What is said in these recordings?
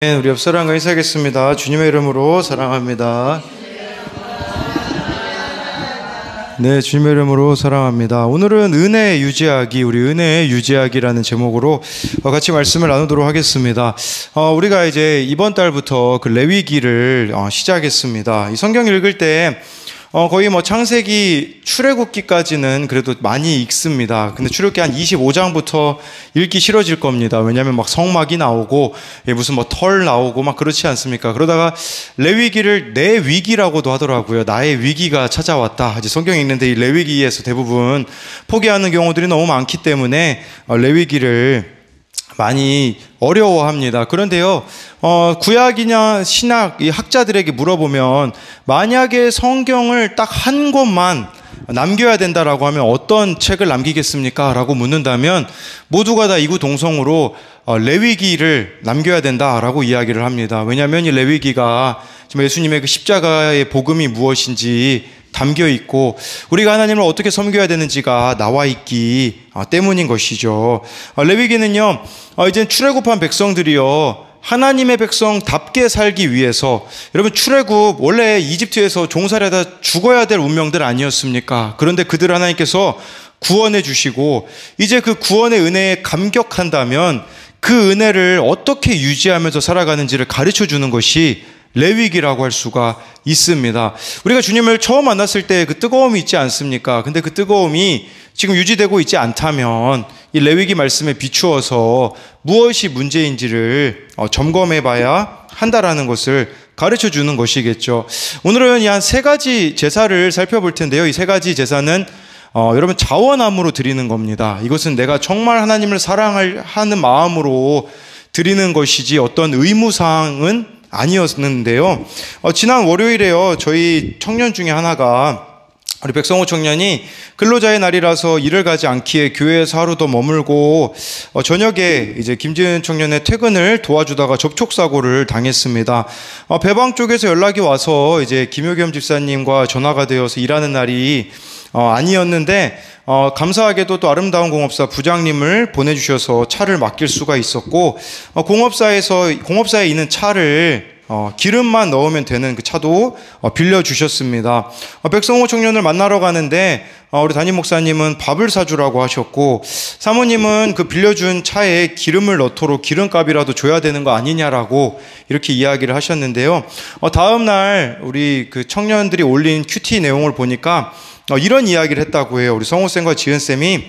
우리 옆 사람과 인사하겠습니다. 주님의 이름으로 사랑합니다. 네, 주님의 이름으로 사랑합니다. 오늘은 은혜 유지하기, 우리 은혜 유지하기라는 제목으로 같이 말씀을 나누도록 하겠습니다. 우리가 이제 이번 달부터 그 레위기를 시작했습니다. 이 성경 읽을 때 거의 창세기 출애굽기까지는 그래도 많이 읽습니다. 근데 출애굽기 한 25장부터 읽기 싫어질 겁니다. 왜냐하면 성막이 나오고 무슨 털 나오고 그렇지 않습니까? 그러다가 레위기를 내 위기라고도 하더라고요. 나의 위기가 찾아왔다. 이제 성경 읽는데 이 레위기에서 대부분 포기하는 경우들이 너무 많기 때문에 레위기를 많이 어려워합니다. 그런데요, 구약이냐 신학 이 학자들에게 물어보면 만약에 성경을 딱 한 권만 남겨야 된다라고 하면 어떤 책을 남기겠습니까? 라고 묻는다면 모두가 다 이구동성으로 레위기를 남겨야 된다라고 이야기를 합니다. 왜냐하면 이 레위기가 지금 예수님의 그 십자가의 복음이 무엇인지 담겨 있고 우리가 하나님을 어떻게 섬겨야 되는지가 나와 있기 때문인 것이죠. 레위기는요, 이제 출애굽한 백성들이요, 하나님의 백성답게 살기 위해서, 여러분 출애굽 원래 이집트에서 종살이하다 죽어야 될 운명들 아니었습니까? 그런데 그들 하나님께서 구원해 주시고 이제 그 구원의 은혜에 감격한다면 그 은혜를 어떻게 유지하면서 살아가는지를 가르쳐 주는 것이 레위기라고 할 수가 있습니다. 우리가 주님을 처음 만났을 때 그 뜨거움이 있지 않습니까? 근데 그 뜨거움이 지금 유지되고 있지 않다면 이 레위기 말씀에 비추어서 무엇이 문제인지를 점검해 봐야 한다라는 것을 가르쳐 주는 것이겠죠. 오늘은 한 세 가지 제사를 살펴볼 텐데요. 이 세 가지 제사는 여러분 자원함으로 드리는 겁니다. 이것은 내가 정말 하나님을 사랑하는 마음으로 드리는 것이지 어떤 의무사항은 아니었는데요. 지난 월요일에요, 저희 청년 중에 하나가, 우리 백성호 청년이 근로자의 날이라서 일을 가지 않기에 교회에서 하루 더 머물고 저녁에 이제 김지은 청년의 퇴근을 도와주다가 접촉사고를 당했습니다. 배방 쪽에서 연락이 와서 이제 김효겸 집사님과 전화가 되어서 일하는 날이 아니었는데 감사하게도 또 아름다운 공업사 부장님을 보내주셔서 차를 맡길 수가 있었고, 공업사에 있는 차를 기름만 넣으면 되는 그 차도 빌려주셨습니다. 백성호 청년을 만나러 가는데 우리 담임 목사님은 밥을 사주라고 하셨고, 사모님은 그 빌려준 차에 기름을 넣도록 기름값이라도 줘야 되는 거 아니냐라고 이렇게 이야기를 하셨는데요. 다음날 우리 그 청년들이 올린 큐티 내용을 보니까 이런 이야기를 했다고 해요. 우리 성호쌤과 지은쌤이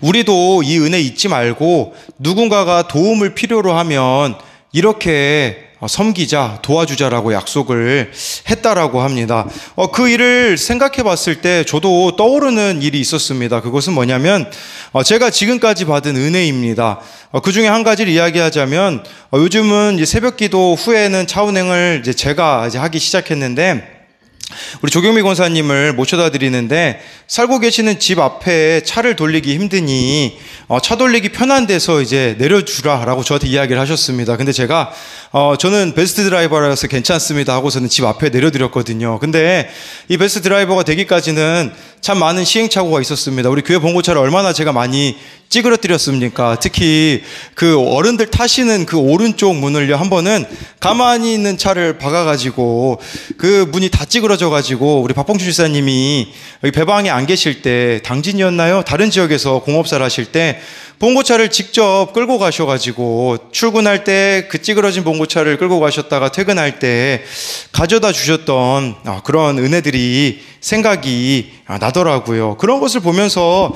우리도 이 은혜 잊지 말고 누군가가 도움을 필요로 하면 이렇게 섬기자, 도와주자라고 약속을 했다라고 합니다. 그 일을 생각해 봤을 때 저도 떠오르는 일이 있었습니다. 그것은 뭐냐면 제가 지금까지 받은 은혜입니다. 그 중에 한 가지를 이야기하자면 요즘은 이제 새벽 기도 후에는 차 운행을 제가 하기 시작했는데, 우리 조경미 권사님을 모셔다 드리는데 살고 계시는 집 앞에 차를 돌리기 힘드니 차 돌리기 편한 데서 이제 내려주라라고 저한테 이야기를 하셨습니다. 근데 제가 저는 베스트 드라이버라서 괜찮습니다 하고서는 집 앞에 내려드렸거든요. 근데 이 베스트 드라이버가 되기까지는 참 많은 시행착오가 있었습니다. 우리 교회 봉고차를 얼마나 제가 많이 찌그러뜨렸습니까? 특히 그 어른들 타시는 그 오른쪽 문을요, 한 번은 가만히 있는 차를 박아가지고 그 문이 다 찌그러져가지고 우리 박봉주 집사님이 여기 배방에 안 계실 때, 당진이었나요? 다른 지역에서 공업사를 하실 때 봉고차를 직접 끌고 가셔가지고 출근할 때 그 찌그러진 봉고차를 끌고 가셨다가 퇴근할 때 가져다 주셨던 그런 은혜들이 생각이 나더라고요. 그런 것을 보면서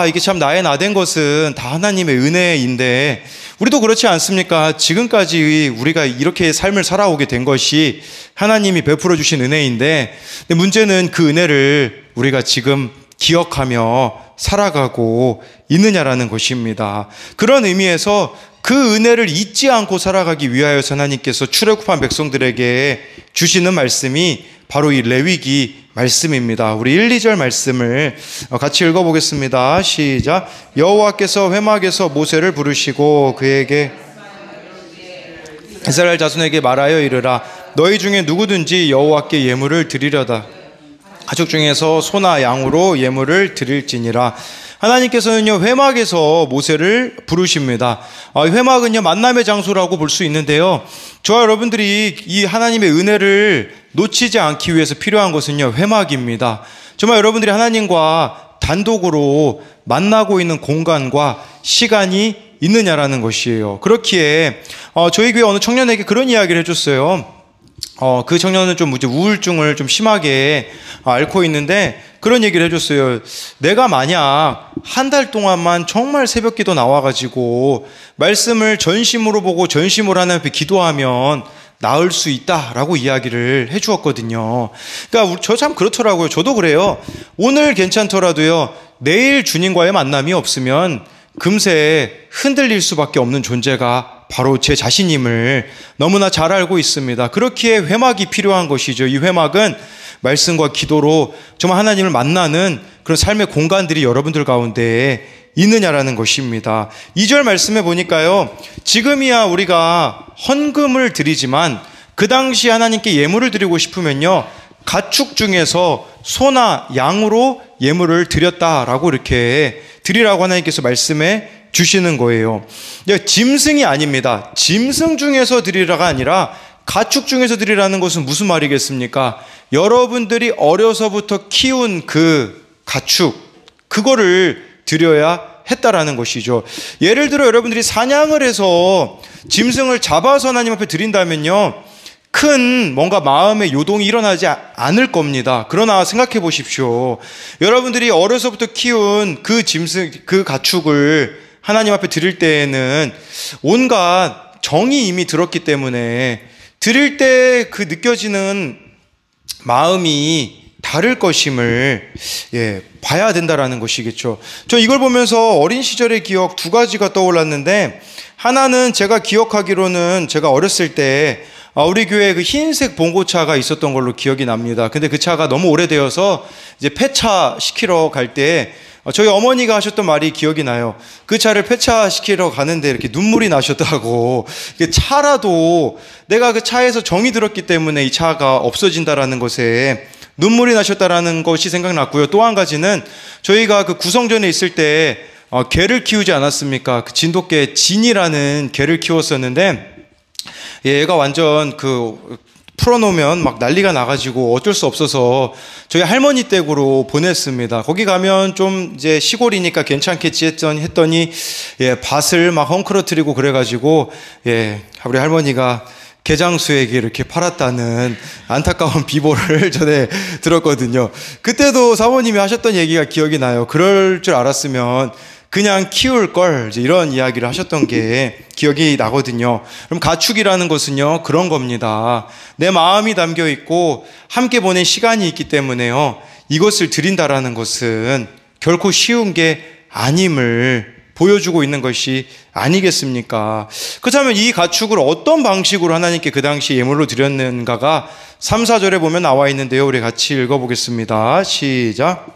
이게 참 나의 나된 것은 다 하나님의 은혜인데 우리도 그렇지 않습니까? 지금까지 우리가 이렇게 삶을 살아오게 된 것이 하나님이 베풀어 주신 은혜인데, 근데 문제는 그 은혜를 우리가 지금 기억하며 살아가고 있느냐라는 것입니다. 그런 의미에서 그 은혜를 잊지 않고 살아가기 위하여 하나님께서 출애굽한 백성들에게 주시는 말씀이 바로 이 레위기 말씀입니다. 우리 1, 2절 말씀을 같이 읽어보겠습니다. 시작. 여호와께서 회막에서 모세를 부르시고 그에게 이스라엘 자손에게 말하여 이르라. 너희 중에 누구든지 여호와께 예물을 드리려다 가족 중에서 소나 양으로 예물을 드릴지니라. 하나님께서는요, 회막에서 모세를 부르십니다. 회막은요, 만남의 장소라고 볼 수 있는데요. 저와 여러분들이 이 하나님의 은혜를 놓치지 않기 위해서 필요한 것은요, 회막입니다. 정말 여러분들이 하나님과 단독으로 만나고 있는 공간과 시간이 있느냐라는 것이에요. 그렇기에 저희 교회 어느 청년에게 그런 이야기를 해줬어요. 그 청년은 좀 이제 우울증을 좀 심하게 앓고 있는데 그런 얘기를 해줬어요. 내가 만약 한 달 동안만 정말 새벽기도 나와가지고 말씀을 전심으로 보고 전심으로 하나님 앞에 기도하면 나을 수 있다라고 이야기를 해주었거든요. 그러니까 저 참 그렇더라고요. 저도 그래요. 오늘 괜찮더라도요, 내일 주님과의 만남이 없으면 금세 흔들릴 수밖에 없는 존재가 바로 제 자신임을 너무나 잘 알고 있습니다. 그렇기에 회막이 필요한 것이죠. 이 회막은 말씀과 기도로 정말 하나님을 만나는 그런 삶의 공간들이 여러분들 가운데 있느냐라는 것입니다. 2절 말씀에 보니까요, 지금이야 우리가 헌금을 드리지만 그 당시 하나님께 예물을 드리고 싶으면요, 가축 중에서 소나 양으로 예물을 드렸다라고 이렇게 드리라고 하나님께서 말씀해 주시는 거예요. 짐승이 아닙니다. 짐승 중에서 드리라가 아니라 가축 중에서 드리라는 것은 무슨 말이겠습니까? 여러분들이 어려서부터 키운 그 가축, 그거를 드려야 했다라는 것이죠. 예를 들어 여러분들이 사냥을 해서 짐승을 잡아서 하나님 앞에 드린다면요, 큰 뭔가 마음의 요동이 일어나지 않을 겁니다. 그러나 생각해 보십시오. 여러분들이 어려서부터 키운 그 짐승, 그 가축을 하나님 앞에 드릴 때에는 온갖 정이 이미 들었기 때문에 드릴 때 그 느껴지는 마음이 다를 것임을 봐야 된다라는 것이겠죠. 저 이걸 보면서 어린 시절의 기억 두 가지가 떠올랐는데, 하나는 제가 기억하기로는 제가 어렸을 때 우리 교회에 그 흰색 봉고차가 있었던 걸로 기억이 납니다. 근데 그 차가 너무 오래되어서 이제 폐차 시키러 갈 때 저희 어머니가 하셨던 말이 기억이 나요. 그 차를 폐차시키러 가는데 이렇게 눈물이 나셨다고. 차라도 내가 그 차에서 정이 들었기 때문에 이 차가 없어진다라는 것에 눈물이 나셨다라는 것이 생각났고요. 또 한 가지는 저희가 그 구성전에 있을 때 개를 키우지 않았습니까? 그 진돗개 진이라는 개를 키웠었는데, 얘가 완전 풀어놓으면 막 난리가 나가지고 어쩔 수 없어서 저희 할머니 댁으로 보냈습니다. 거기 가면 좀 이제 시골이니까 괜찮겠지 했더니 밭을 막 헝클어뜨리고 그래가지고 우리 할머니가 개장수에게 이렇게 팔았다는 안타까운 비보를 전에 들었거든요. 그때도 사모님이 하셨던 얘기가 기억이 나요. 그럴 줄 알았으면 그냥 키울 걸, 이런 이야기를 하셨던 게 기억이 나거든요. 그럼 가축이라는 것은요, 그런 겁니다. 내 마음이 담겨 있고 함께 보낸 시간이 있기 때문에요, 이것을 드린다라는 것은 결코 쉬운 게 아님을 보여주고 있는 것이 아니겠습니까? 그렇다면 이 가축을 어떤 방식으로 하나님께 그 당시 예물로 드렸는가가 3, 4절에 보면 나와 있는데요. 우리 같이 읽어보겠습니다. 시작.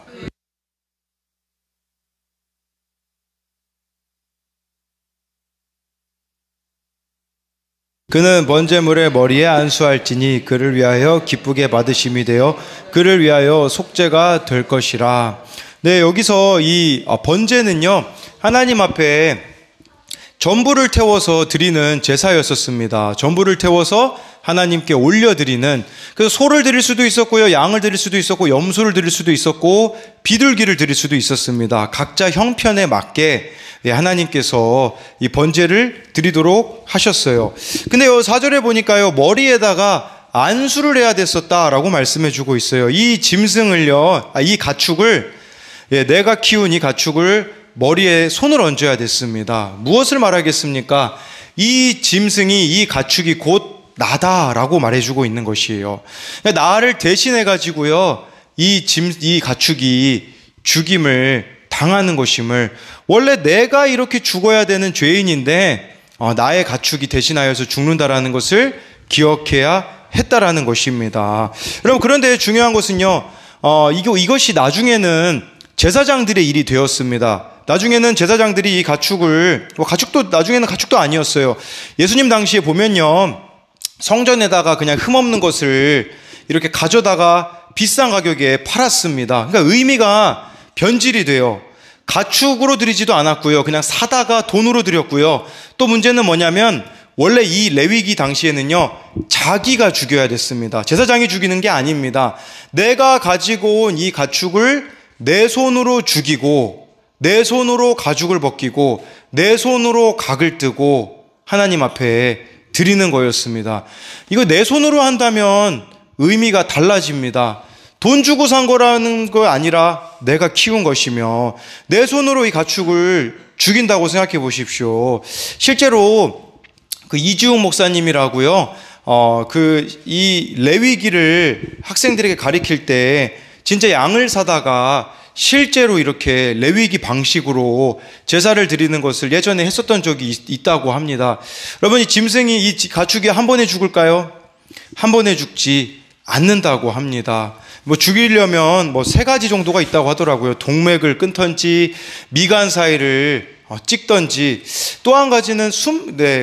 그는 번제물의 머리에 안수할지니 그를 위하여 기쁘게 받으심이 되어 그를 위하여 속죄가 될 것이라. 네, 여기서 이 번제는요, 하나님 앞에 전부를 태워서 드리는 제사였었습니다. 전부를 태워서 하나님께 올려드리는, 그래서 소를 드릴 수도 있었고요, 양을 드릴 수도 있었고, 염소를 드릴 수도 있었고, 비둘기를 드릴 수도 있었습니다. 각자 형편에 맞게 하나님께서 이 번제를 드리도록 하셨어요. 근데 4절에 보니까요, 머리에다가 안수를 해야 됐었다라고 말씀해 주고 있어요. 이 짐승을요, 이 가축을, 내가 키운 이 가축을 머리에 손을 얹어야 됐습니다. 무엇을 말하겠습니까? 이 짐승이, 이 가축이 곧 나다라고 말해주고 있는 것이에요. 나를 대신해 가지고요, 이 가축이 죽임을 당하는 것임을, 원래 내가 이렇게 죽어야 되는 죄인인데 나의 가축이 대신하여서 죽는다라는 것을 기억해야 했다라는 것입니다. 여러분, 그런데 중요한 것은요, 이것이 나중에는 제사장들의 일이 되었습니다. 나중에는 제사장들이 이 가축을, 나중에는 가축도 아니었어요. 예수님 당시에 보면요, 성전에다가 그냥 흠없는 것을 이렇게 가져다가 비싼 가격에 팔았습니다. 그러니까 의미가 변질이 돼요. 가축으로 드리지도 않았고요. 그냥 사다가 돈으로 드렸고요. 또 문제는 뭐냐면 원래 이 레위기 당시에는요, 자기가 죽여야 됐습니다. 제사장이 죽이는 게 아닙니다. 내가 가지고 온 이 가축을 내 손으로 죽이고, 내 손으로 가죽을 벗기고, 내 손으로 각을 뜨고 하나님 앞에 드리는 거였습니다. 이거 내 손으로 한다면 의미가 달라집니다. 돈 주고 산 거라는 거 아니라 내가 키운 것이며, 내 손으로 이 가축을 죽인다고 생각해 보십시오. 실제로 그 이지웅 목사님이라고요, 이 레위기를 학생들에게 가르칠 때 진짜 양을 사다가 실제로 이렇게 레위기 방식으로 제사를 드리는 것을 예전에 했었던 적이 있다고 합니다. 여러분, 이 짐승이, 이 가축이 한 번에 죽을까요? 한 번에 죽지 않는다고 합니다. 죽이려면 3가지 정도가 있다고 하더라고요. 동맥을 끊던지, 미간 사이를 찍던지, 또 한 가지는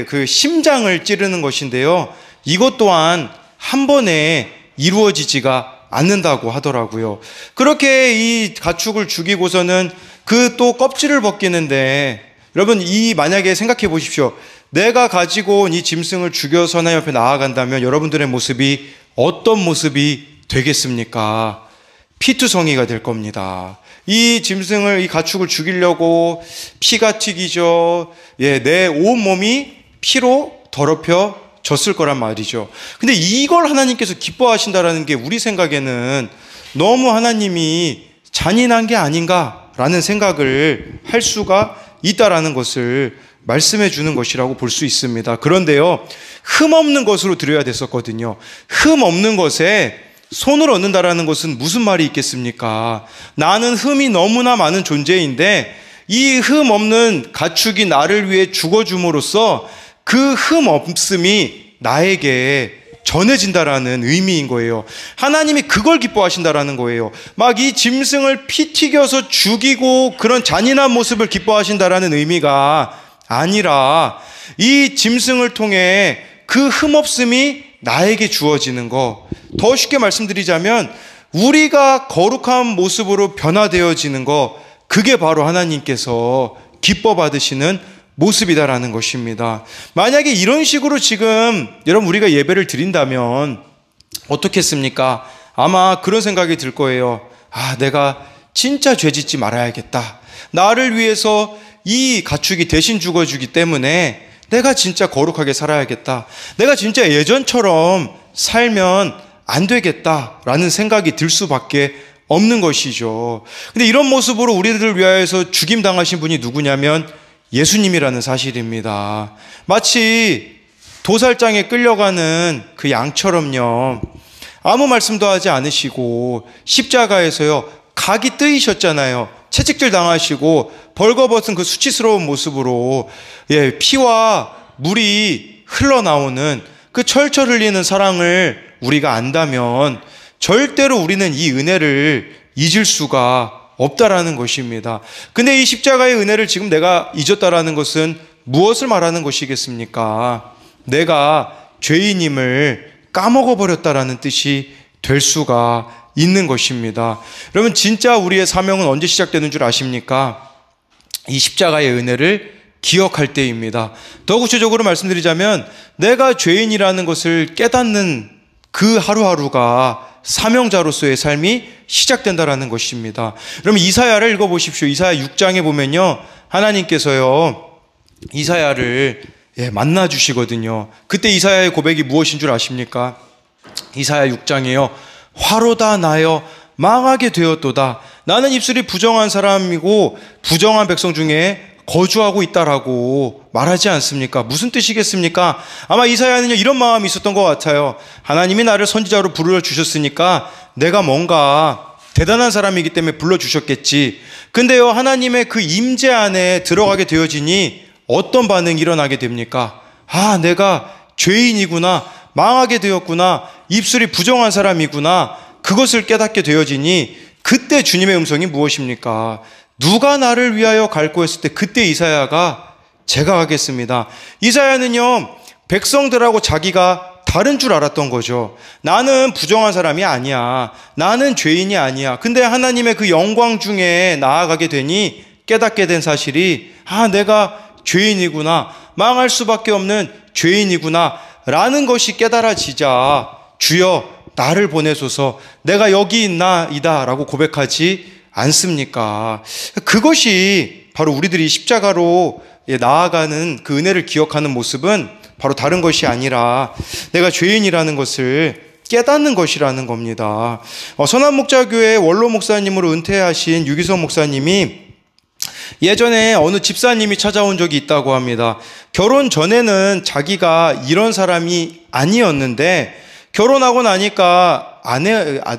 그 심장을 찌르는 것인데요. 이것 또한 한 번에 이루어지지가 않는다고 하더라고요. 그렇게 이 가축을 죽이고서는 그 또 껍질을 벗기는데, 여러분, 만약에 생각해 보십시오. 내가 가지고 온 이 짐승을 죽여서 하나님 앞에 나아간다면 여러분들의 모습이 어떤 모습이 되겠습니까? 피투성이가 될 겁니다. 이 짐승을, 이 가축을 죽이려고 피가 튀기죠. 내 온몸이 피로 더럽혀 졌을 거란 말이죠. 근데 이걸 하나님께서 기뻐하신다라는 게 우리 생각에는 너무 하나님이 잔인한 게 아닌가라는 생각을 할 수가 있다라는 것을 말씀해 주는 것이라고 볼 수 있습니다. 그런데요, 흠 없는 것으로 드려야 됐었거든요. 흠 없는 것에 손을 얻는다라는 것은 무슨 말이 있겠습니까? 나는 흠이 너무나 많은 존재인데 이 흠 없는 가축이 나를 위해 죽어줌으로써 그 흠 없음이 나에게 전해진다라는 의미인 거예요. 하나님이 그걸 기뻐하신다라는 거예요. 막 이 짐승을 피 튀겨서 죽이고 그런 잔인한 모습을 기뻐하신다라는 의미가 아니라, 이 짐승을 통해 그 흠 없음이 나에게 주어지는 거, 더 쉽게 말씀드리자면 우리가 거룩한 모습으로 변화되어지는 거, 그게 바로 하나님께서 기뻐 받으시는 모습이다라는 것입니다. 만약에 이런 식으로 지금 여러분 우리가 예배를 드린다면 어떻겠습니까? 아마 그런 생각이 들 거예요. 내가 진짜 죄짓지 말아야겠다. 나를 위해서 이 가축이 대신 죽어주기 때문에 내가 진짜 거룩하게 살아야겠다. 내가 진짜 예전처럼 살면 안 되겠다라는 생각이 들 수밖에 없는 것이죠. 근데 이런 모습으로 우리들을 위하여서 죽임당하신 분이 누구냐면 예수님이라는 사실입니다. 마치 도살장에 끌려가는 그 양처럼요, 아무 말씀도 하지 않으시고 십자가에서요 각이 뜨이셨잖아요. 채찍질 당하시고 벌거벗은 그 수치스러운 모습으로 피와 물이 흘러나오는 그 철철 흘리는 사랑을 우리가 안다면 절대로 우리는 이 은혜를 잊을 수가 없다라는 것입니다. 근데 이 십자가의 은혜를 지금 내가 잊었다라는 것은 무엇을 말하는 것이겠습니까? 내가 죄인임을 까먹어버렸다라는 뜻이 될 수가 있는 것입니다. 여러분, 진짜 우리의 사명은 언제 시작되는 줄 아십니까? 이 십자가의 은혜를 기억할 때입니다. 더 구체적으로 말씀드리자면 내가 죄인이라는 것을 깨닫는 그 하루하루가 사명자로서의 삶이 시작된다라는 것입니다. 그럼 이사야를 읽어보십시오. 이사야 6장에 보면요, 하나님께서요 이사야를 만나 주시거든요. 그때 이사야의 고백이 무엇인 줄 아십니까? 이사야 6장에요, 화로다 나여 망하게 되었도다. 나는 입술이 부정한 사람이고 부정한 백성 중에 거주하고 있다라고 말하지 않습니까? 무슨 뜻이겠습니까? 아마 이사야는요 이런 마음이 있었던 것 같아요. 하나님이 나를 선지자로 불러주셨으니까 내가 뭔가 대단한 사람이기 때문에 불러주셨겠지. 근데요, 하나님의 그 임재 안에 들어가게 되어지니 어떤 반응이 일어나게 됩니까? 내가 죄인이구나, 망하게 되었구나, 입술이 부정한 사람이구나, 그것을 깨닫게 되어지니 그때 주님의 음성이 무엇입니까? 누가 나를 위하여 갈고 했을 때 그때 이사야가 제가 가겠습니다. 이사야는요 백성들하고 자기가 다른 줄 알았던 거죠. 나는 부정한 사람이 아니야, 나는 죄인이 아니야. 근데 하나님의 그 영광 중에 나아가게 되니 깨닫게 된 사실이 내가 죄인이구나, 망할 수밖에 없는 죄인이구나 라는 것이 깨달아지자 주여 나를 보내소서, 내가 여기 있나이다 라고 고백하지 않습니까? 그것이 바로 우리들이 십자가로 나아가는 그 은혜를 기억하는 모습은 바로 다른 것이 아니라 내가 죄인이라는 것을 깨닫는 것이라는 겁니다. 선한목자교회 원로 목사님으로 은퇴하신 유기성 목사님이 예전에 어느 집사님이 찾아온 적이 있다고 합니다. 결혼 전에는 자기가 이런 사람이 아니었는데 결혼하고 나니까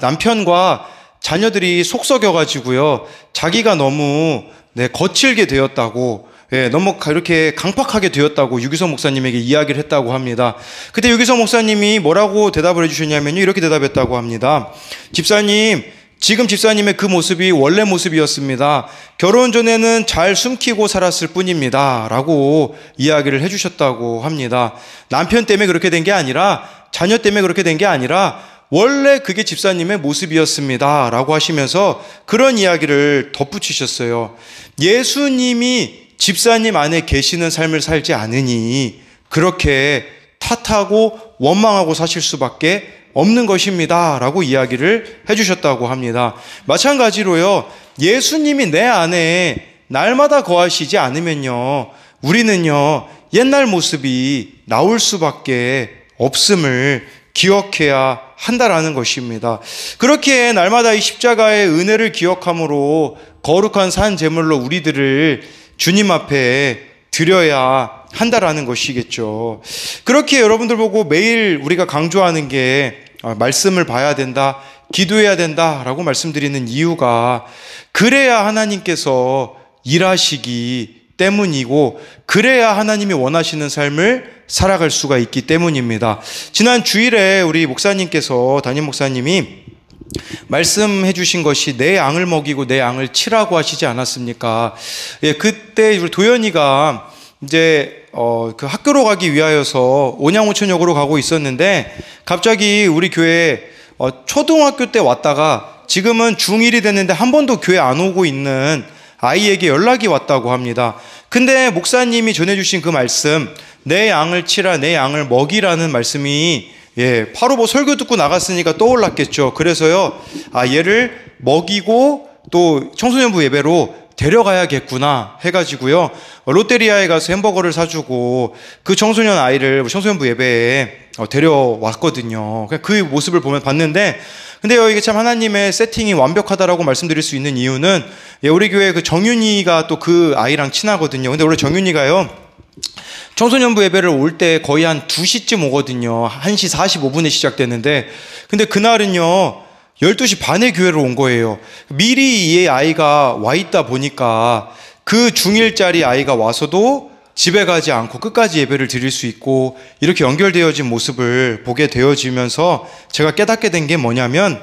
남편과 자녀들이 속썩여가지고요, 자기가 너무 거칠게 되었다고, 너무 이렇게 강팍하게 되었다고 유기성 목사님에게 이야기를 했다고 합니다. 그때 유기성 목사님이 뭐라고 대답을 해주셨냐면요, 이렇게 대답했다고 합니다. 집사님, 지금 집사님의 그 모습이 원래 모습이었습니다. 결혼 전에는 잘 숨기고 살았을 뿐입니다 라고 이야기를 해주셨다고 합니다. 남편 때문에 그렇게 된 게 아니라, 자녀 때문에 그렇게 된 게 아니라 원래 그게 집사님의 모습이었습니다 라고 하시면서 그런 이야기를 덧붙이셨어요. 예수님이 집사님 안에 계시는 삶을 살지 않으니 그렇게 탓하고 원망하고 사실 수밖에 없는 것입니다 라고 이야기를 해주셨다고 합니다. 마찬가지로요, 예수님이 내 안에 날마다 거하시지 않으면요, 우리는요 옛날 모습이 나올 수밖에 없음을 기억해야 한다라는 것입니다. 그렇게 날마다 이 십자가의 은혜를 기억함으로 거룩한 산 제물로 우리들을 주님 앞에 드려야 한다라는 것이겠죠. 그렇게 여러분들 보고 매일 우리가 강조하는 게 말씀을 봐야 된다, 기도해야 된다라고 말씀드리는 이유가 그래야 하나님께서 일하시기 때문이고 그래야 하나님이 원하시는 삶을 살아갈 수가 있기 때문입니다. 지난 주일에 우리 목사님께서, 담임 목사님이 말씀해 주신 것이 내 양을 먹이고 내 양을 치라고 하시지 않았습니까? 그때 우리 도연이가 이제 그 학교로 가기 위하여서 온양오천역으로 가고 있었는데 갑자기 우리 교회 초등학교 때 왔다가 지금은 중1이 됐는데 한 번도 교회 안 오고 있는 아이에게 연락이 왔다고 합니다. 근데 목사님이 전해주신 그 말씀, 내 양을 치라, 내 양을 먹이라는 말씀이 바로 설교 듣고 나갔으니까 떠올랐겠죠. 그래서요, 얘를 먹이고 또 청소년부 예배로 데려가야겠구나 해가지고요, 롯데리아에 가서 햄버거를 사주고 그 청소년 아이를 청소년부 예배에 데려왔거든요. 그 모습을 봤는데, 근데요, 이게 참 하나님의 세팅이 완벽하다라고 말씀드릴 수 있는 이유는, 우리 교회 그 정윤이가 또 그 아이랑 친하거든요. 근데 원래 정윤이가요, 청소년부 예배를 올 때 거의 한 2시쯤 오거든요. 1시 45분에 시작됐는데, 근데 그날은요 12시 반에 교회를 온 거예요. 미리 이 아이가 와 있다 보니까 그 중1짜리 아이가 와서도 집에 가지 않고 끝까지 예배를 드릴 수 있고 이렇게 연결되어진 모습을 보게 되어지면서 제가 깨닫게 된 게 뭐냐면,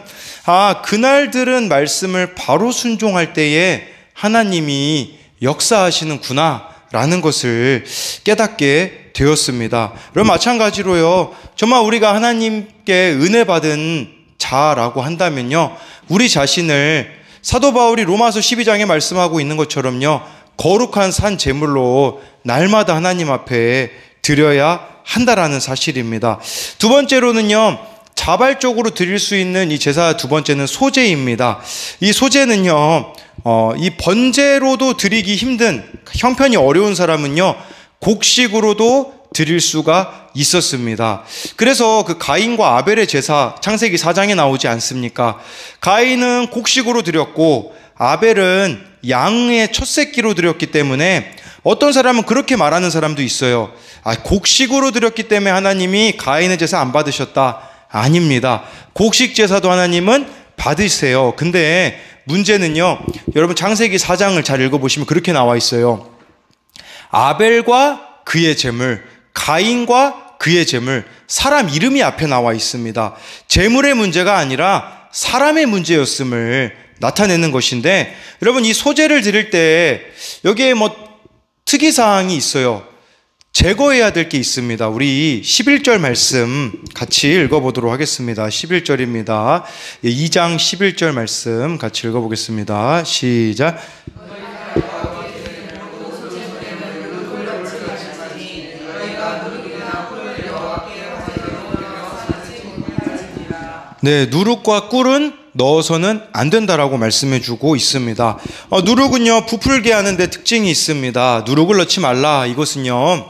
그날들은 말씀을 바로 순종할 때에 하나님이 역사하시는구나 라는 것을 깨닫게 되었습니다. 그럼 마찬가지로요, 정말 우리가 하나님께 은혜 받은 자라고 한다면요, 우리 자신을 사도 바울이 로마서 12장에 말씀하고 있는 것처럼요, 거룩한 산 제물로 날마다 하나님 앞에 드려야 한다라는 사실입니다. 두 번째로는요, 자발적으로 드릴 수 있는 이 제사 두 번째는 소제입니다. 이 소제는요, 이 번제로도 드리기 힘든, 형편이 어려운 사람은요, 곡식으로도 드릴 수가 있었습니다. 그래서 그 가인과 아벨의 제사, 창세기 4장에 나오지 않습니까? 가인은 곡식으로 드렸고 아벨은 양의 첫 새끼로 드렸기 때문에, 어떤 사람은 그렇게 말하는 사람도 있어요. 곡식으로 드렸기 때문에 하나님이 가인의 제사 안 받으셨다. 아닙니다. 곡식 제사도 하나님은 받으세요. 근데 문제는요, 여러분 창세기 4장을 잘 읽어보시면 그렇게 나와 있어요. 아벨과 그의 제물, 가인과 그의 제물, 사람 이름이 앞에 나와 있습니다. 제물의 문제가 아니라 사람의 문제였음을 나타내는 것인데, 여러분 이 소제를 드릴 때 여기에 특이사항이 있어요. 제거해야 될 게 있습니다. 우리 11절 말씀 같이 읽어보도록 하겠습니다. 11절입니다. 2장 11절 말씀 같이 읽어보겠습니다. 시작. 네, 누룩과 꿀은 넣어서는 안 된다라고 말씀해 주고 있습니다. 누룩은요, 부풀게 하는데 특징이 있습니다. 누룩을 넣지 말라. 이것은요,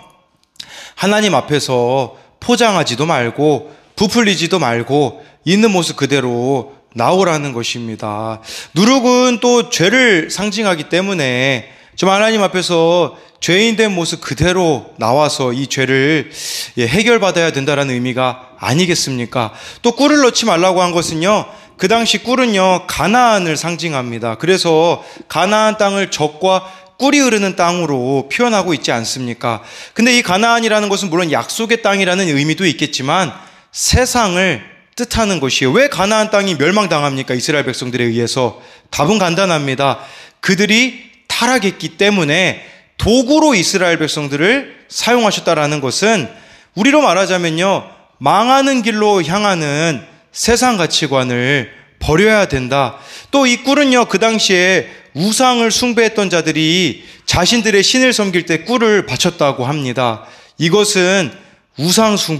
하나님 앞에서 포장하지도 말고 부풀리지도 말고 있는 모습 그대로 나오라는 것입니다. 누룩은 또 죄를 상징하기 때문에 좀 하나님 앞에서 죄인된 모습 그대로 나와서 이 죄를 해결받아야 된다는 의미가 아니겠습니까? 또 꿀을 넣지 말라고 한 것은요, 그 당시 꿀은요, 가나안을 상징합니다. 그래서 가나안 땅을 젖과 꿀이 흐르는 땅으로 표현하고 있지 않습니까? 근데 이 가나안이라는 것은 물론 약속의 땅이라는 의미도 있겠지만 세상을 뜻하는 것이에요. 왜 가나안 땅이 멸망당합니까? 이스라엘 백성들에 의해서. 답은 간단합니다. 그들이 타락했기 때문에 도구로 이스라엘 백성들을 사용하셨다라는 것은 우리로 말하자면요, 망하는 길로 향하는 세상 가치관을 버려야 된다. 또 이 꿀은요, 그 당시에 우상을 숭배했던 자들이 자신들의 신을 섬길 때 꿀을 바쳤다고 합니다. 이것은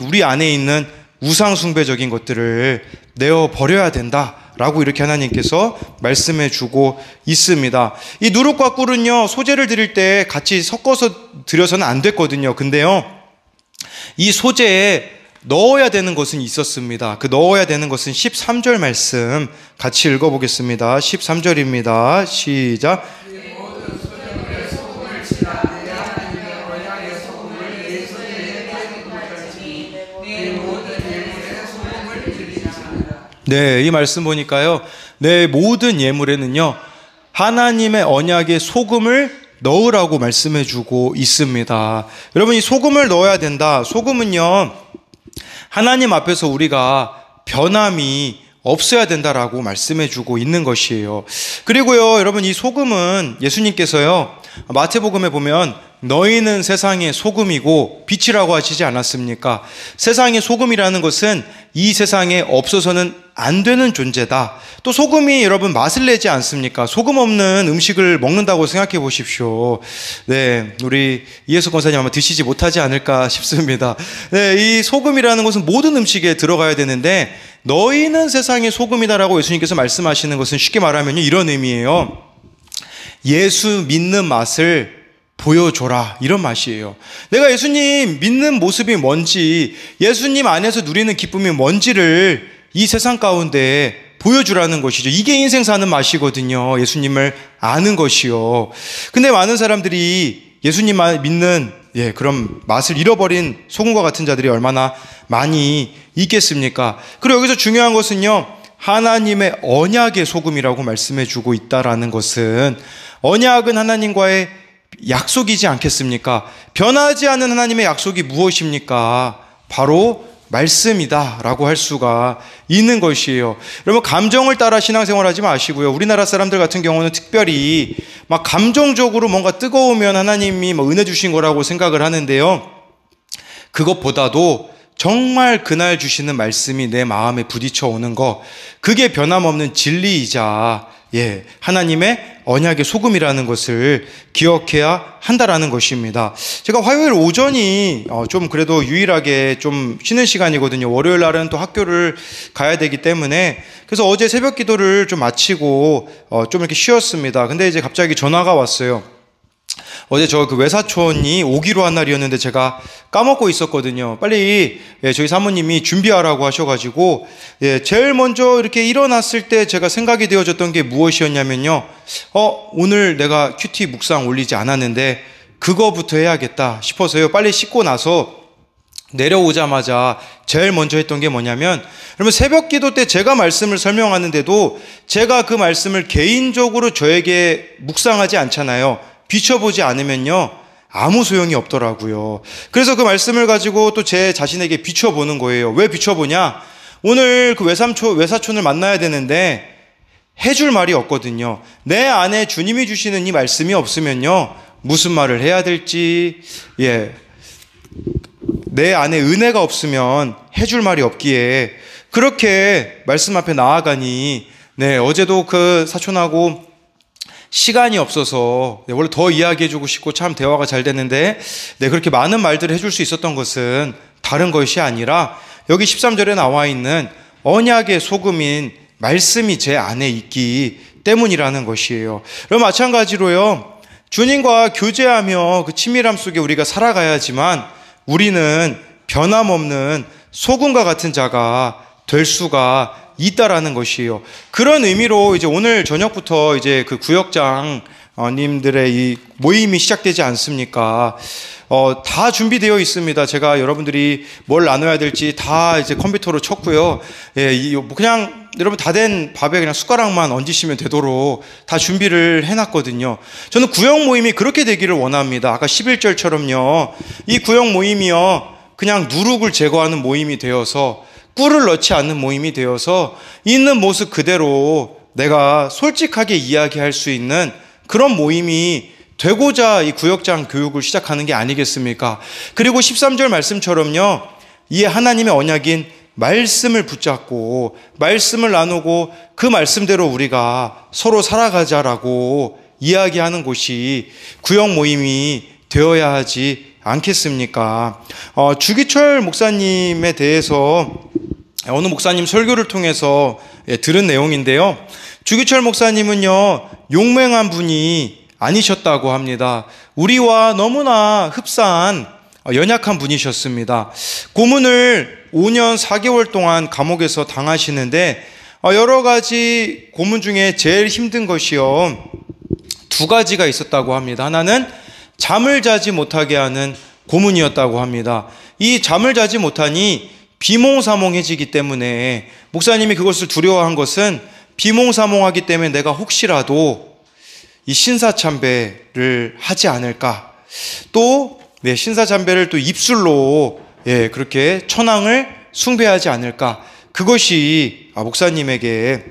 우리 안에 있는 우상숭배적인 것들을 내어 버려야 된다라고 이렇게 하나님께서 말씀해 주고 있습니다. 이 누룩과 꿀은요, 소재를 드릴 때 같이 섞어서 드려서는 안 됐거든요. 근데요, 이 소재에 넣어야 되는 것은 있었습니다. 그 넣어야 되는 것은 13절 말씀 같이 읽어보겠습니다. 13절입니다. 시작. 네, 이 말씀 보니까요, 내 모든 예물에는요, 하나님의 언약의 소금을 넣으라고 말씀해 주고 있습니다. 여러분, 이 소금을 넣어야 된다. 소금은요, 하나님 앞에서 우리가 변함이 없어야 된다라고 말씀해 주고 있는 것이에요. 그리고요, 여러분, 이 소금은 예수님께서요, 마태복음에 보면 너희는 세상의 소금이고 빛이라고 하시지 않았습니까? 세상의 소금이라는 것은 이 세상에 없어서는 안 되는 존재다. 또 소금이 여러분 맛을 내지 않습니까? 소금 없는 음식을 먹는다고 생각해 보십시오. 네, 우리 이예수 권사님 아마 드시지 못하지 않을까 싶습니다. 네, 이 소금이라는 것은 모든 음식에 들어가야 되는데 너희는 세상의 소금이다라고 예수님께서 말씀하시는 것은 쉽게 말하면 이런 의미예요. 예수 믿는 맛을 보여줘라, 이런 맛이에요. 내가 예수님 믿는 모습이 뭔지, 예수님 안에서 누리는 기쁨이 뭔지를 이 세상 가운데 보여주라는 것이죠. 이게 인생 사는 맛이거든요. 예수님을 아는 것이요. 근데 많은 사람들이 예수님만 믿는 그런 맛을 잃어버린 소금과 같은 자들이 얼마나 많이 있겠습니까? 그리고 여기서 중요한 것은요, 하나님의 언약의 소금이라고 말씀해 주고 있다라는 것은, 언약은 하나님과의 약속이지 않겠습니까? 변하지 않는 하나님의 약속이 무엇입니까? 바로 말씀이다 라고 할 수가 있는 것이에요. 여러분, 감정을 따라 신앙생활 하지 마시고요. 우리나라 사람들 같은 경우는 특별히 막 감정적으로 뭔가 뜨거우면 하나님이 은혜 주신 거라고 생각을 하는데요, 그것보다도 정말 그날 주시는 말씀이 내 마음에 부딪혀 오는 거, 그게 변함없는 진리이자 하나님의 언약의 소금이라는 것을 기억해야 한다라는 것입니다. 제가 화요일 오전이 좀 그래도 유일하게 좀 쉬는 시간이거든요. 월요일 날은 또 학교를 가야 되기 때문에, 그래서 어제 새벽 기도를 좀 마치고 좀 이렇게 쉬었습니다. 근데 이제 갑자기 전화가 왔어요. 어제 저 그 외사촌이 오기로 한 날이었는데 제가 까먹고 있었거든요. 빨리 저희 사모님이 준비하라고 하셔가지고 제일 먼저 이렇게 일어났을 때 제가 생각이 되어졌던 게 무엇이었냐면요, 오늘 내가 큐티 묵상 올리지 않았는데 그거부터 해야겠다 싶어서요, 빨리 씻고 나서 내려오자마자 제일 먼저 했던 게 뭐냐면, 여러분, 새벽 기도 때 제가 말씀을 설명하는데도 제가 그 말씀을 개인적으로 저에게 묵상하지 않잖아요. 비춰보지 않으면요, 아무 소용이 없더라고요. 그래서 그 말씀을 가지고 또 제 자신에게 비춰보는 거예요. 왜 비춰보냐? 오늘 그 외사촌을 만나야 되는데 해줄 말이 없거든요. 내 안에 주님이 주시는 이 말씀이 없으면요, 무슨 말을 해야 될지, 내 안에 은혜가 없으면 해줄 말이 없기에 그렇게 말씀 앞에 나아가니, 어제도 그 사촌하고 시간이 없어서 원래 더 이야기해주고 싶고 참 대화가 잘 됐는데 그렇게 많은 말들을 해줄 수 있었던 것은 다른 것이 아니라 여기 13절에 나와 있는 언약의 소금인 말씀이 제 안에 있기 때문이라는 것이에요. 그럼 마찬가지로요, 주님과 교제하며 그 친밀함 속에 우리가 살아가야지만 우리는 변함없는 소금과 같은 자가 될 수가 있다라는 것이에요. 그런 의미로 이제 오늘 저녁부터 이제 그 구역장님들의 이 모임이 시작되지 않습니까? 다 준비되어 있습니다. 제가 여러분들이 뭘 나눠야 될지 다 이제 컴퓨터로 쳤고요. 그냥 여러분 다 된 밥에 그냥 숟가락만 얹으시면 되도록 다 준비를 해놨거든요. 저는 구역 모임이 그렇게 되기를 원합니다. 아까 11절처럼요. 이 구역 모임이요, 그냥 누룩을 제거하는 모임이 되어서, 꿀을 넣지 않는 모임이 되어서 있는 모습 그대로 내가 솔직하게 이야기할 수 있는 그런 모임이 되고자 이 구역장 교육을 시작하는 게 아니겠습니까? 그리고 13절 말씀처럼요, 이 하나님의 언약인 말씀을 붙잡고 말씀을 나누고 그 말씀대로 우리가 서로 살아가자라고 이야기하는 곳이 구역 모임이 되어야 하지 않겠습니까? 주기철 목사님에 대해서 어느 목사님 설교를 통해서 들은 내용인데요, 주기철 목사님은요, 용맹한 분이 아니셨다고 합니다. 우리와 너무나 흡사한 연약한 분이셨습니다. 고문을 5년 4개월 동안 감옥에서 당하시는데, 여러 가지 고문 중에 제일 힘든 것이요, 2가지가 있었다고 합니다. 하나는 잠을 자지 못하게 하는 고문이었다고 합니다. 이 잠을 자지 못하니 비몽사몽해지기 때문에, 목사님이 그것을 두려워한 것은 비몽사몽하기 때문에 내가 혹시라도 이 신사참배를 하지 않을까, 또 신사참배를 또 입술로 그렇게 천황을 숭배하지 않을까, 그것이 목사님에게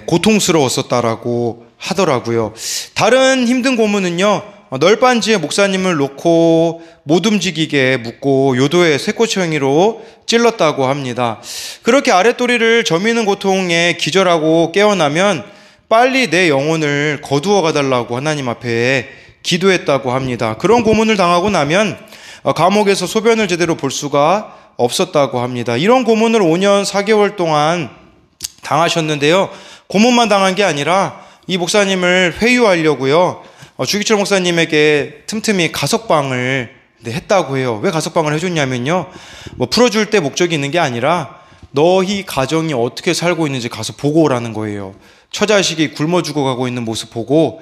고통스러웠었다라고 하더라고요. 다른 힘든 고문은요, 널빤지에 목사님을 놓고 못 움직이게 묶고 요도에 쇠꼬챙이로 찔렀다고 합니다. 그렇게 아랫도리를 저미는 고통에 기절하고 깨어나면 빨리 내 영혼을 거두어 가달라고 하나님 앞에 기도했다고 합니다. 그런 고문을 당하고 나면 감옥에서 소변을 제대로 볼 수가 없었다고 합니다. 이런 고문을 5년 4개월 동안 당하셨는데요, 고문만 당한 게 아니라 이 목사님을 회유하려고요, 주기철 목사님에게 틈틈이 가석방을 했다고 해요. 왜 가석방을 해줬냐면요, 풀어줄 때 목적이 있는 게 아니라 너희 가정이 어떻게 살고 있는지 가서 보고 오라는 거예요. 처자식이 굶어 죽어가고 있는 모습 보고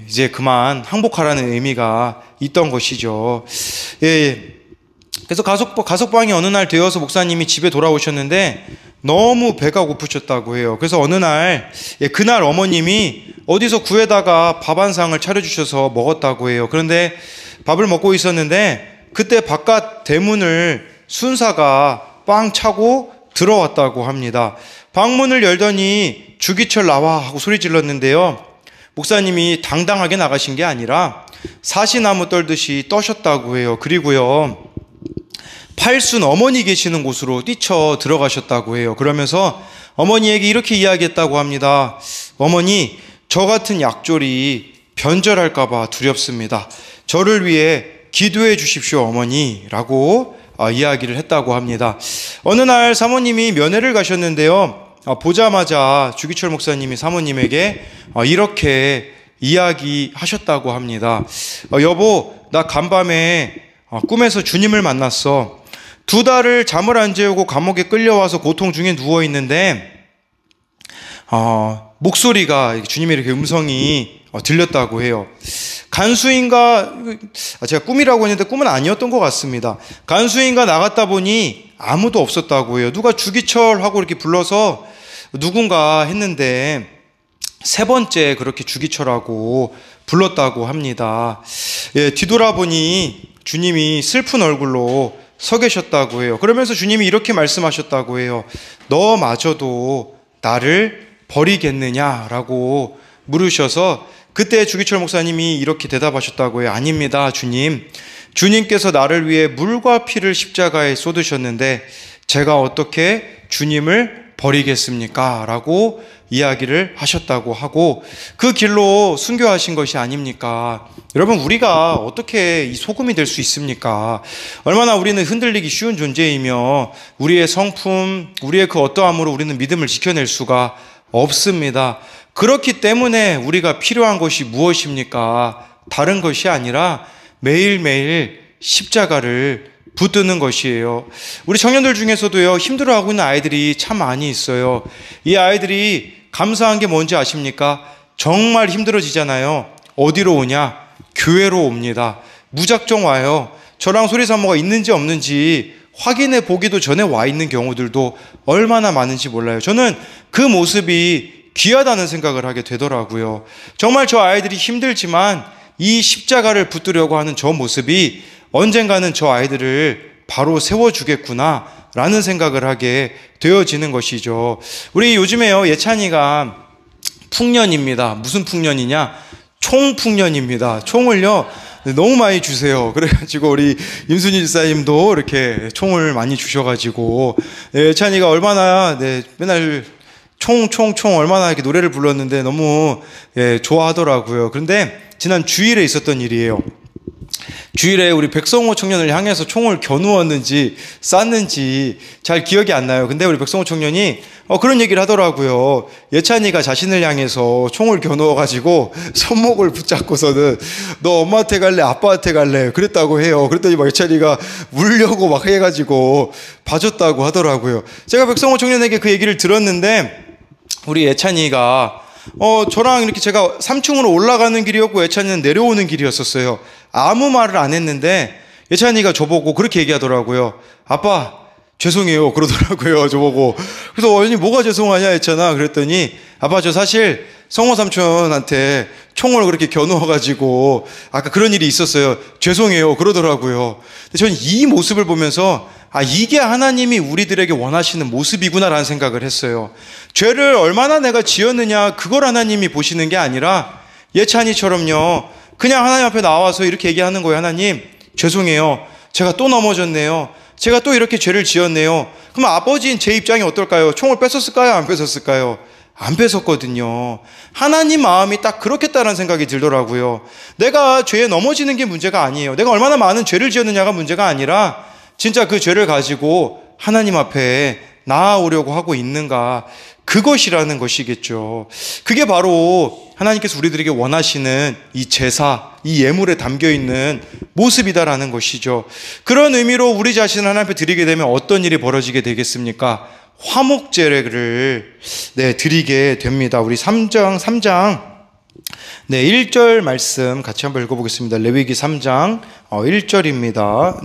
이제 그만 항복하라는 의미가 있던 것이죠. 그래서 가석방이 어느 날 되어서 목사님이 집에 돌아오셨는데 너무 배가 고프셨다고 해요. 그래서 어느 날, 그날 어머님이 어디서 구해다가 밥 한 상을 차려주셔서 먹었다고 해요. 그런데 밥을 먹고 있었는데 그때 바깥 대문을 순사가 빵 차고 들어왔다고 합니다. 방문을 열더니 주기철 나와 하고 소리 질렀는데요, 목사님이 당당하게 나가신 게 아니라 사시나무 떨듯이 떠셨다고 해요. 그리고요, 팔순 어머니 계시는 곳으로 뛰쳐 들어가셨다고 해요. 그러면서 어머니에게 이렇게 이야기했다고 합니다. 어머니, 저 같은 약졸이 변절할까봐 두렵습니다. 저를 위해 기도해 주십시오 어머니라고 이야기를 했다고 합니다. 어느 날 사모님이 면회를 가셨는데요, 보자마자 주기철 목사님이 사모님에게 이렇게 이야기하셨다고 합니다. 여보, 나 간밤에 꿈에서 주님을 만났어. 2달을 잠을 안 재우고 감옥에 끌려와서 고통 중에 누워있는데 목소리가, 주님의 이렇게 음성이 들렸다고 해요. 간수인가, 제가 꿈이라고 했는데 꿈은 아니었던 것 같습니다. 간수인가 나갔다 보니 아무도 없었다고 해요. 누가 주기철 하고 이렇게 불러서 누군가 했는데 3번째 그렇게 주기철하고 불렀다고 합니다. 뒤돌아보니 주님이 슬픈 얼굴로 서 계셨다고 해요. 그러면서 주님이 이렇게 말씀하셨다고 해요. 너마저도 나를 버리겠느냐라고 물으셔서 그때 주기철 목사님이 이렇게 대답하셨다고 해요. 아닙니다, 주님. 주님께서 나를 위해 물과 피를 십자가에 쏟으셨는데 제가 어떻게 주님을 버리겠습니까? 라고 이야기를 하셨다고 하고 그 길로 순교하신 것이 아닙니까? 여러분, 우리가 어떻게 이 소금이 될 수 있습니까? 얼마나 우리는 흔들리기 쉬운 존재이며 우리의 성품, 우리의 그 어떠함으로 우리는 믿음을 지켜낼 수가 없습니다. 그렇기 때문에 우리가 필요한 것이 무엇입니까? 다른 것이 아니라 매일매일 십자가를 붙드는 것이에요. 우리 청년들 중에서도요, 힘들어하고 있는 아이들이 참 많이 있어요. 이 아이들이 감사한 게 뭔지 아십니까? 정말 힘들어지잖아요. 어디로 오냐? 교회로 옵니다. 무작정 와요. 저랑 소리사모가 있는지 없는지 확인해 보기도 전에 와 있는 경우들도 얼마나 많은지 몰라요. 저는 그 모습이 귀하다는 생각을 하게 되더라고요. 정말 저 아이들이 힘들지만 이 십자가를 붙들려고 하는 저 모습이 언젠가는 저 아이들을 바로 세워주겠구나 라는 생각을 하게 되어지는 것이죠. 우리 요즘에요, 예찬이가 풍년입니다. 무슨 풍년이냐? 총풍년입니다. 총을요 너무 많이 주세요. 그래가지고 우리 임순희 집사님도 이렇게 총을 많이 주셔가지고 예찬이가 얼마나 맨날 총 얼마나 이렇게 노래를 불렀는데 너무 좋아하더라고요. 그런데 지난 주일에 있었던 일이에요. 주일에 우리 백성호 청년을 향해서 총을 겨누었는지 쐈는지 잘 기억이 안 나요. 근데 우리 백성호 청년이 그런 얘기를 하더라고요. 예찬이가 자신을 향해서 총을 겨누어가지고 손목을 붙잡고서는 너 엄마한테 갈래? 아빠한테 갈래? 그랬다고 해요. 그랬더니 막 예찬이가 울려고 막 해가지고 봐줬다고 하더라고요. 제가 백성호 청년에게 그 얘기를 들었는데 우리 예찬이가 저랑 이렇게 제가 3층으로 올라가는 길이었고 예찬이는 내려오는 길이었었어요. 아무 말을 안 했는데 예찬이가 저보고 그렇게 얘기하더라고요. 아빠 죄송해요 그러더라고요. 저보고. 그래서 언니 뭐가 죄송하냐 예찬아 그랬더니 아빠 저 사실 성호 삼촌한테 총을 그렇게 겨누어가지고 아까 그런 일이 있었어요. 죄송해요 그러더라고요. 근데 저는 이 모습을 보면서 이게 하나님이 우리들에게 원하시는 모습이구나라는 생각을 했어요. 죄를 얼마나 내가 지었느냐 그걸 하나님이 보시는 게 아니라 예찬이처럼요 그냥 하나님 앞에 나와서 이렇게 얘기하는 거예요. 하나님 죄송해요. 제가 또 넘어졌네요. 제가 또 이렇게 죄를 지었네요. 그럼 아버지인 제 입장이 어떨까요? 총을 뺏었을까요? 안 뺏었을까요? 안 뺏었거든요. 하나님 마음이 딱 그렇겠다는 생각이 들더라고요. 내가 죄에 넘어지는 게 문제가 아니에요. 내가 얼마나 많은 죄를 지었느냐가 문제가 아니라 진짜 그 죄를 가지고 하나님 앞에 나아오려고 하고 있는가, 그것이라는 것이겠죠. 그게 바로 하나님께서 우리들에게 원하시는 이 제사, 이 예물에 담겨있는 모습이다라는 것이죠. 그런 의미로 우리 자신을 하나님 앞에 드리게 되면 어떤 일이 벌어지게 되겠습니까? 화목제를 드리게 됩니다. 우리 3장 1절 말씀 같이 한번 읽어보겠습니다. 레위기 3장 1절입니다.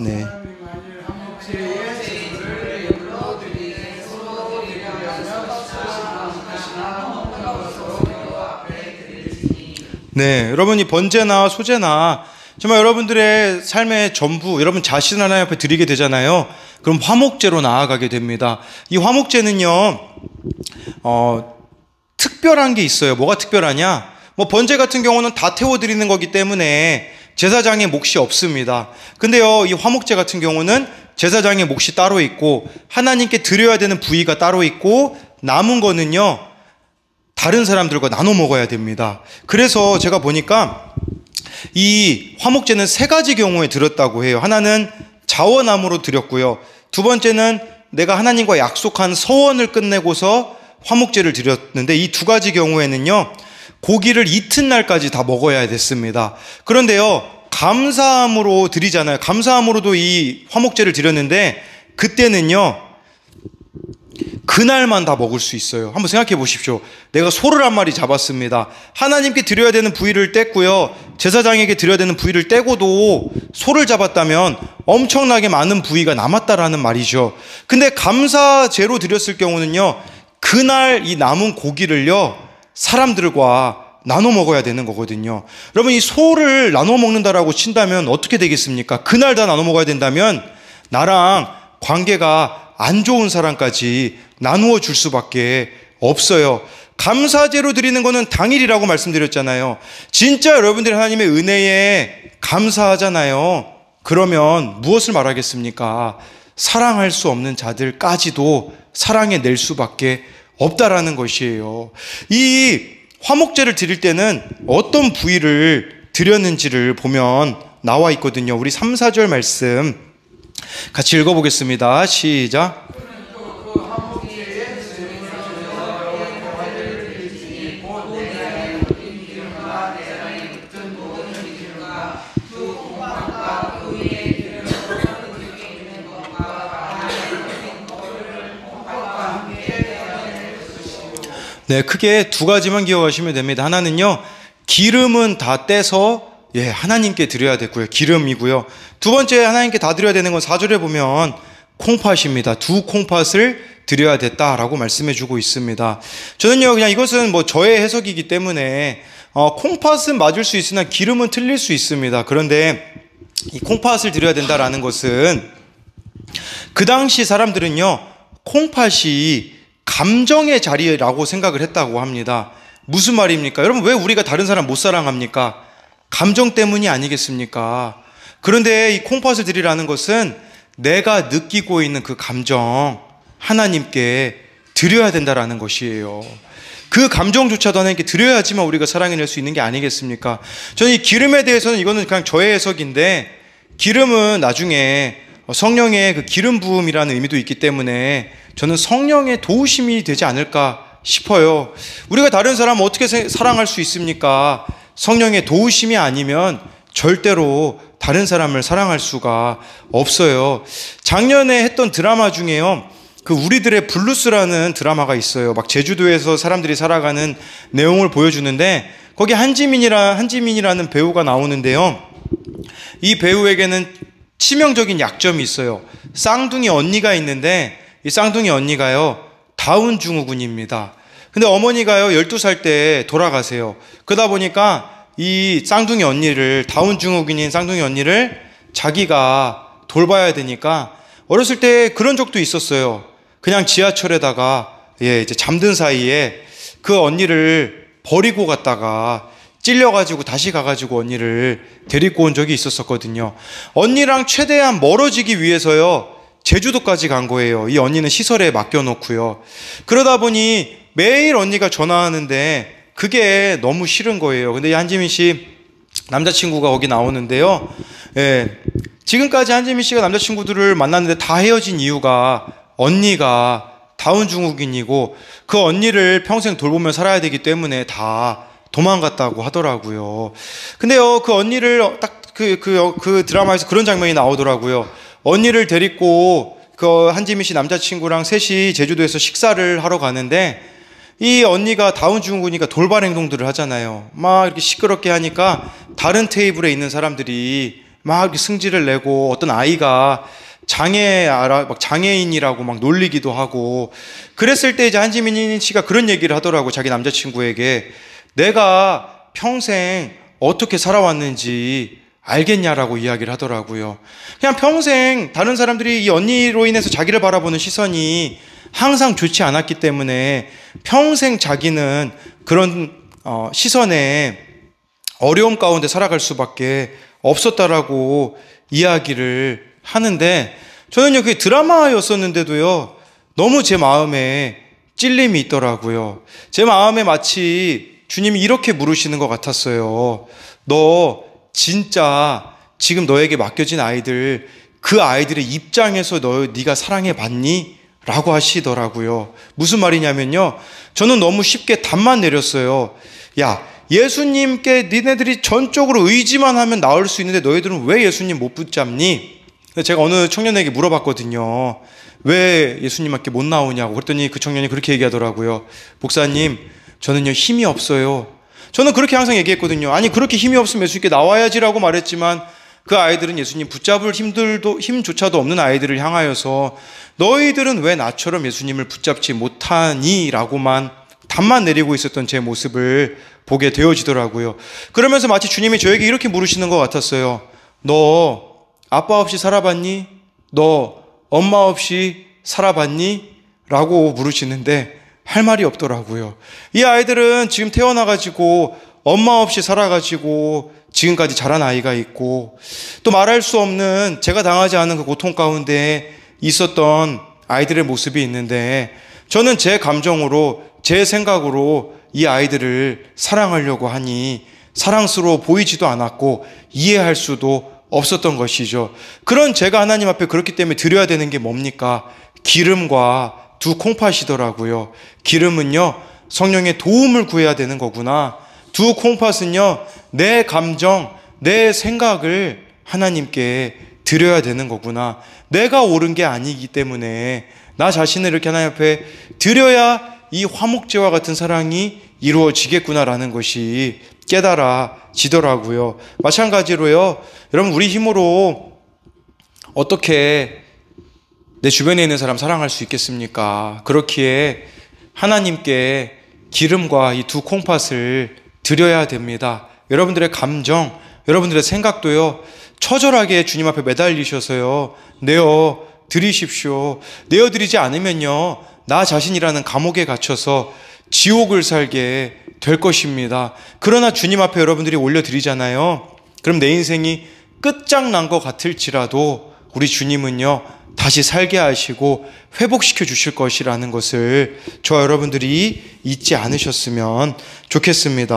여러분 이 번제나 소제나 정말 여러분들의 삶의 전부, 여러분 자신 하나님 앞에 드리게 되잖아요. 그럼 화목제로 나아가게 됩니다. 이 화목제는요, 특별한 게 있어요. 뭐가 특별하냐? 번제 같은 경우는 다 태워드리는 거기 때문에 제사장의 몫이 없습니다. 근데요, 이 화목제 같은 경우는 제사장의 몫이 따로 있고, 하나님께 드려야 되는 부위가 따로 있고, 남은 거는요, 다른 사람들과 나눠 먹어야 됩니다. 그래서 제가 보니까 이 화목제는 3가지 경우에 드렸다고 해요. 하나는 자원함으로 드렸고요. 두 번째는 내가 하나님과 약속한 서원을 끝내고서 화목제를 드렸는데, 이 2가지 경우에는요, 고기를 이튿날까지 다 먹어야 됐습니다. 그런데요, 감사함으로 드리잖아요. 감사함으로도 이 화목제를 드렸는데, 그때는요, 그날만 다 먹을 수 있어요. 한번 생각해 보십시오. 내가 소를 한 마리 잡았습니다. 하나님께 드려야 되는 부위를 뗐고요, 제사장에게 드려야 되는 부위를 떼고도 소를 잡았다면 엄청나게 많은 부위가 남았다라는 말이죠. 근데 감사제로 드렸을 경우는요, 그날 이 남은 고기를요, 사람들과 나눠 먹어야 되는 거거든요. 여러분, 이 소를 나눠 먹는다라고 친다면 어떻게 되겠습니까? 그날 다 나눠 먹어야 된다면 나랑 관계가 안 좋은 사람까지 나누어 줄 수밖에 없어요. 감사제로 드리는 거는 당일이라고 말씀드렸잖아요. 진짜 여러분들이 하나님의 은혜에 감사하잖아요. 그러면 무엇을 말하겠습니까? 사랑할 수 없는 자들까지도 사랑해 낼 수밖에 없다라는 것이에요. 이 화목제를 드릴 때는 어떤 부위를 드렸는지를 보면 나와 있거든요. 우리 3, 4절 말씀 같이 읽어보겠습니다. 시작. 네, 크게 두 가지만 기억하시면 됩니다. 하나는요, 기름은 다 떼서 하나님께 드려야 되고요. 기름이고요. 두 번째 하나님께 다 드려야 되는 건 4절에 보면 콩팥입니다. 두 콩팥을 드려야 됐다라고 말씀해 주고 있습니다. 저는요, 그냥 이것은 뭐 저의 해석이기 때문에 콩팥은 맞을 수 있으나 기름은 틀릴 수 있습니다. 그런데 이 콩팥을 드려야 된다라는 것은 그 당시 사람들은요, 콩팥이 감정의 자리라고 생각을 했다고 합니다. 무슨 말입니까? 여러분, 왜 우리가 다른 사람 못 사랑합니까? 감정 때문이 아니겠습니까? 그런데 이 콩팥을 드리라는 것은 내가 느끼고 있는 그 감정 하나님께 드려야 된다라는 것이에요. 그 감정조차도 하나님께 드려야지만 우리가 사랑해낼 수 있는 게 아니겠습니까? 저는 이 기름에 대해서는 이거는 그냥 저의 해석인데, 기름은 나중에 성령의 그 기름 부음이라는 의미도 있기 때문에 저는 성령의 도우심이 되지 않을까 싶어요. 우리가 다른 사람 어떻게 사랑할 수 있습니까? 성령의 도우심이 아니면 절대로 다른 사람을 사랑할 수가 없어요. 작년에 했던 드라마 중에요, 그 우리들의 블루스라는 드라마가 있어요. 막 제주도에서 사람들이 살아가는 내용을 보여주는데, 거기 한지민이라는 배우가 나오는데요, 이 배우에게는 치명적인 약점이 있어요. 쌍둥이 언니가 있는데 이 쌍둥이 언니가요, 다운 증후군입니다. 근데 어머니가요, 12살 때 돌아가세요. 그러다 보니까 이 쌍둥이 언니를, 다운 증후군인 쌍둥이 언니를 자기가 돌봐야 되니까 어렸을 때 그런 적도 있었어요. 그냥 지하철에다가 이제 잠든 사이에 그 언니를 버리고 갔다가 찔려가지고 다시 가가지고 언니를 데리고 온 적이 있었거든요. 언니랑 최대한 멀어지기 위해서요, 제주도까지 간 거예요. 이 언니는 시설에 맡겨놓고요. 그러다 보니 매일 언니가 전화하는데 그게 너무 싫은 거예요. 근데 이 한지민 씨 남자친구가 거기 나오는데요, 지금까지 한지민 씨가 남자친구들을 만났는데 다 헤어진 이유가 언니가 다운 증후군이고 그 언니를 평생 돌보며 살아야 되기 때문에 다 도망갔다고 하더라고요. 근데요, 그 언니를 딱 그 드라마에서 그런 장면이 나오더라고요. 언니를 데리고 그 한지민 씨 남자친구랑 셋이 제주도에서 식사를 하러 가는데, 이 언니가 다운 증후군이니까 돌발 행동들을 하잖아요. 막 이렇게 시끄럽게 하니까 다른 테이블에 있는 사람들이 막 이렇게 승질을 내고, 어떤 아이가 장애인이라고 막 놀리기도 하고, 그랬을 때 이제 한지민 씨가 그런 얘기를 하더라고, 자기 남자친구에게. 내가 평생 어떻게 살아왔는지 알겠냐라고 이야기를 하더라고요. 그냥 평생 다른 사람들이 이 언니로 인해서 자기를 바라보는 시선이 항상 좋지 않았기 때문에 평생 자기는 그런 시선에 어려움 가운데 살아갈 수밖에 없었다라고 이야기를 하는데, 저는요, 그게 드라마였었는데도요, 너무 제 마음에 찔림이 있더라고요. 제 마음에 마치 주님이 이렇게 물으시는 것 같았어요. 너 진짜 지금 너에게 맡겨진 아이들, 그 아이들의 입장에서 네가 사랑해 봤니? 라고 하시더라고요. 무슨 말이냐면요, 저는 너무 쉽게 답만 내렸어요. 야, 예수님께 니네들이 전적으로 의지만 하면 나올 수 있는데 너희들은 왜 예수님 못 붙잡니? 제가 어느 청년에게 물어봤거든요. 왜 예수님께 못 나오냐고. 그랬더니 그 청년이 그렇게 얘기하더라고요. 목사님, 저는요, 힘이 없어요. 저는 그렇게 항상 얘기했거든요. 아니, 그렇게 힘이 없으면 예수님께 나와야지라고 말했지만, 그 아이들은 예수님 붙잡을 힘조차도 없는 아이들을 향하여서 너희들은 왜 나처럼 예수님을 붙잡지 못하니? 라고만 답만 내리고 있었던 제 모습을 보게 되어지더라고요. 그러면서 마치 주님이 저에게 이렇게 물으시는 것 같았어요. 너 아빠 없이 살아봤니? 너 엄마 없이 살아봤니? 라고 물으시는데 할 말이 없더라고요. 이 아이들은 지금 태어나가지고 엄마 없이 살아가지고 지금까지 자란 아이가 있고, 또 말할 수 없는, 제가 당하지 않은 그 고통 가운데 있었던 아이들의 모습이 있는데 저는 제 감정으로, 제 생각으로 이 아이들을 사랑하려고 하니 사랑스러워 보이지도 않았고 이해할 수도 없었던 것이죠. 그런 제가 하나님 앞에 그렇기 때문에 드려야 되는 게 뭡니까? 기름과 두 콩팥이더라고요. 기름은요, 성령의 도움을 구해야 되는 거구나. 두 콩팥은요, 내 감정, 내 생각을 하나님께 드려야 되는 거구나. 내가 옳은 게 아니기 때문에 나 자신을 이렇게 하나님 앞에 드려야 이 화목제와 같은 사랑이 이루어지겠구나라는 것이 깨달아지더라고요. 마찬가지로요, 여러분, 우리 힘으로 어떻게 내 주변에 있는 사람 사랑할 수 있겠습니까? 그렇기에 하나님께 기름과 이 두 콩팥을 드려야 됩니다. 여러분들의 감정, 여러분들의 생각도요, 처절하게 주님 앞에 매달리셔서요, 내어 드리십시오. 내어 드리지 않으면요, 나 자신이라는 감옥에 갇혀서 지옥을 살게 될 것입니다. 그러나 주님 앞에 여러분들이 올려드리잖아요. 그럼 내 인생이 끝장난 것 같을지라도 우리 주님은요, 다시 살게 하시고 회복시켜 주실 것이라는 것을 저와 여러분들이 잊지 않으셨으면 좋겠습니다.